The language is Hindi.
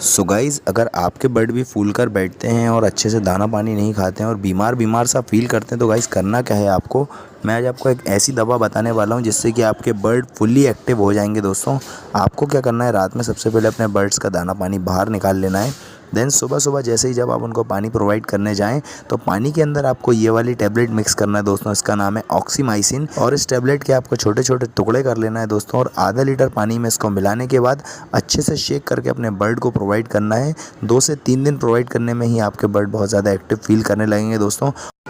सो गाइज़, अगर आपके बर्ड भी फूल कर बैठते हैं और अच्छे से दाना पानी नहीं खाते हैं और बीमार बीमार सा फील करते हैं, तो गाइज़ करना क्या है आपको। मैं आज आपको एक ऐसी दवा बताने वाला हूँ जिससे कि आपके बर्ड फुल्ली एक्टिव हो जाएंगे। दोस्तों, आपको क्या करना है, रात में सबसे पहले अपने बर्ड्स का दाना पानी बाहर निकाल लेना है। देन सुबह सुबह जैसे ही जब आप उनको पानी प्रोवाइड करने जाएं, तो पानी के अंदर आपको ये वाली टैबलेट मिक्स करना है। दोस्तों, इसका नाम है ऑक्सीमाइसिन, और इस टैबलेट के आपको छोटे छोटे टुकड़े कर लेना है दोस्तों, और आधा लीटर पानी में इसको मिलाने के बाद अच्छे से शेक करके अपने बर्ड को प्रोवाइड करना है। 2 से 3 दिन प्रोवाइड करने में ही आपके बर्ड बहुत ज़्यादा एक्टिव फील करने लगेंगे दोस्तों।